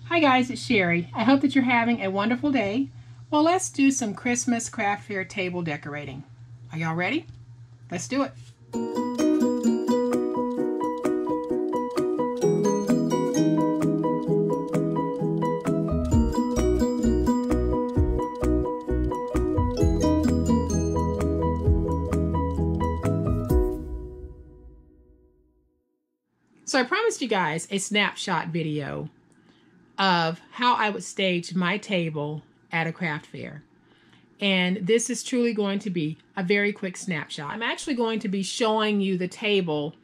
Hi guys, it's Sherry. I hope that you're having a wonderful day. Well, let's do some Christmas craft fair table decorating. Are y'all ready? Let's do it. So I promised you guys a snapshot video of how I would stage my table at a craft fair. And this is truly going to be a very quick snapshot. I'm actually going to be showing you the table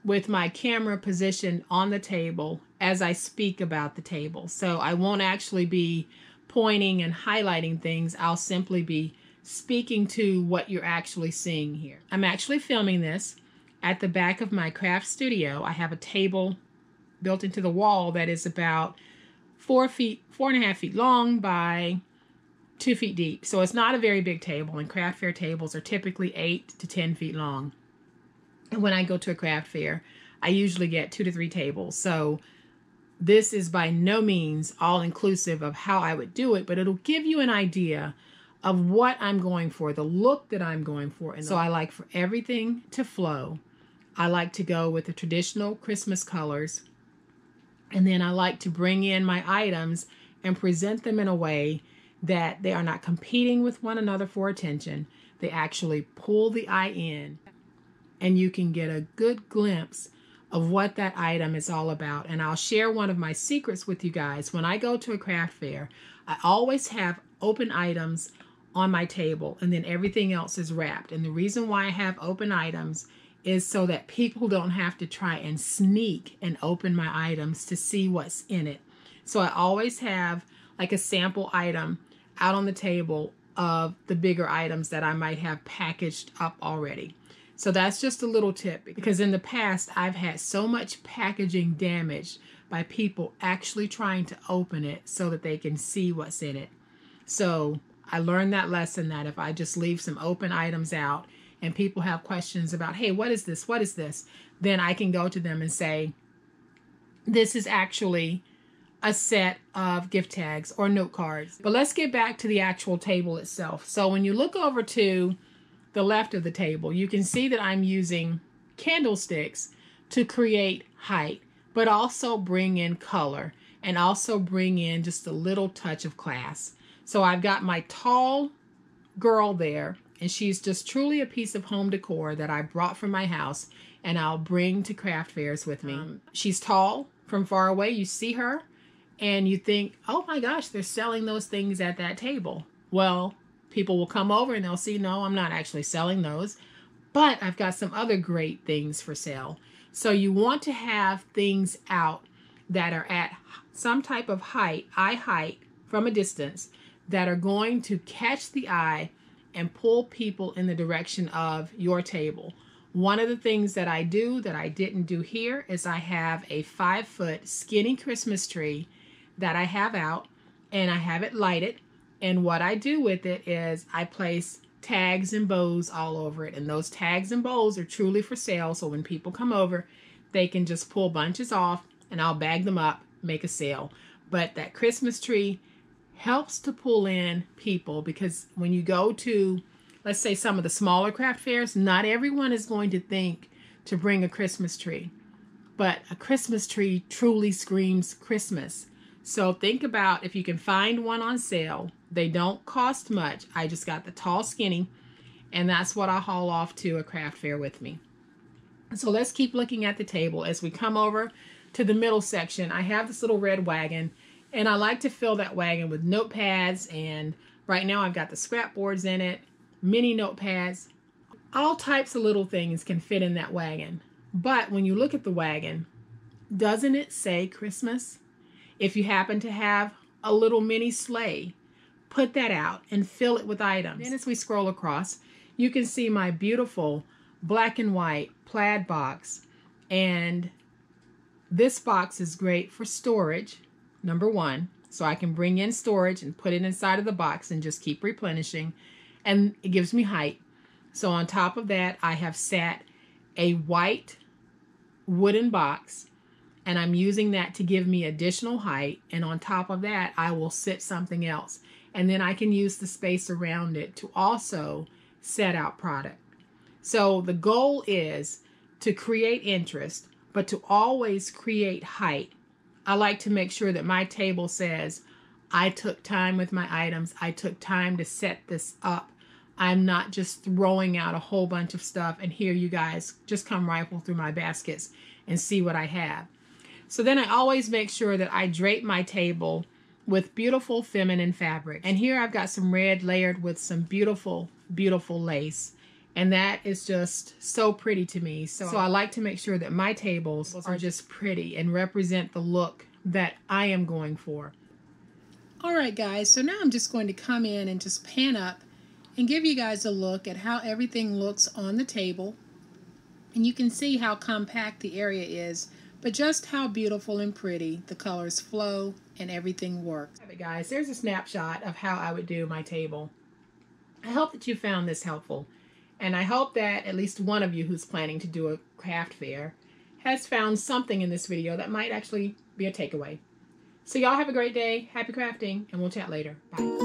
with my camera positioned on the table as I speak about the table. So I won't actually be pointing and highlighting things. I'll simply be speaking to what you're actually seeing here. I'm actually filming this at the back of my craft studio. I have a table built into the wall that is about 4.5 feet long by 2 feet deep. So it's not a very big table, and craft fair tables are typically 8 to 10 feet long. And when I go to a craft fair, I usually get 2 to 3 tables. So this is by no means all inclusive of how I would do it, but it'll give you an idea of what I'm going for, the look that I'm going for. And so I like for everything to flow. I like to go with the traditional Christmas colors. And then I like to bring in my items and present them in a way that they are not competing with one another for attention. They actually pull the eye in, and you can get a good glimpse of what that item is all about. And I'll share one of my secrets with you guys. When I go to a craft fair, I always have open items on my table, and then everything else is wrapped. And the reason why I have open items is so that people don't have to try and sneak and open my items to see what's in it. So I always have like a sample item out on the table of the bigger items that I might have packaged up already. So that's just a little tip, because in the past I've had so much packaging damage by people actually trying to open it so that they can see what's in it. So I learned that lesson, that if I just leave some open items out and people have questions about, hey, what is this? What is this? Then I can go to them and say, this is actually a set of gift tags or note cards. But let's get back to the actual table itself. So when you look over to the left of the table, you can see that I'm using candlesticks to create height, but also bring in color and also bring in just a little touch of class. So I've got my tall girl there, and she's just truly a piece of home decor that I brought from my house and I'll bring to craft fairs with me. She's tall. From far away, you see her and you think, oh my gosh, they're selling those things at that table. Well, people will come over and they'll see, no, I'm not actually selling those, but I've got some other great things for sale. So you want to have things out that are at some type of height, eye height from a distance, that are going to catch the eye and pull people in the direction of your table. One of the things that I do that I didn't do here is I have a 5-foot skinny Christmas tree that I have out, and I have it lighted. And what I do with it is I place tags and bows all over it. And those tags and bows are truly for sale. So when people come over, they can just pull bunches off and I'll bag them up, make a sale. But that Christmas tree helps to pull in people, because when you go to, let's say, some of the smaller craft fairs, not everyone is going to think to bring a Christmas tree, but a Christmas tree truly screams Christmas. So think about if you can find one on sale. They don't cost much. I just got the tall skinny, and that's what I haul off to a craft fair with me. So let's keep looking at the table. As we come over to the middle section, I have this little red wagon, and I like to fill that wagon with notepads, and right now I've got the scrap boards in it, mini notepads. All types of little things can fit in that wagon. But when you look at the wagon, doesn't it say Christmas? If you happen to have a little mini sleigh, put that out and fill it with items. Then as we scroll across, you can see my beautiful black and white plaid box. And this box is great for storage. Number one, so I can bring in storage and put it inside of the box and just keep replenishing, and it gives me height. So on top of that, I have set a white wooden box, and I'm using that to give me additional height, and on top of that I will sit something else, and then I can use the space around it to also set out product. So the goal is to create interest, but to always create height. I like to make sure that my table says, I took time with my items. I took time to set this up. I'm not just throwing out a whole bunch of stuff and here you guys just come rifle through my baskets and see what I have. So then I always make sure that I drape my table with beautiful feminine fabric. And here I've got some red layered with some beautiful, beautiful lace. And that is just so pretty to me. So I like to make sure that my tables are just pretty and represent the look that I am going for. All right, guys, so now I'm just going to come in and just pan up and give you guys a look at how everything looks on the table. And you can see how compact the area is, but just how beautiful and pretty the colors flow and everything works. All right, guys, there's a snapshot of how I would do my table. I hope that you found this helpful. And I hope that at least one of you who's planning to do a craft fair has found something in this video that might actually be a takeaway. So y'all have a great day, happy crafting, and we'll chat later. Bye.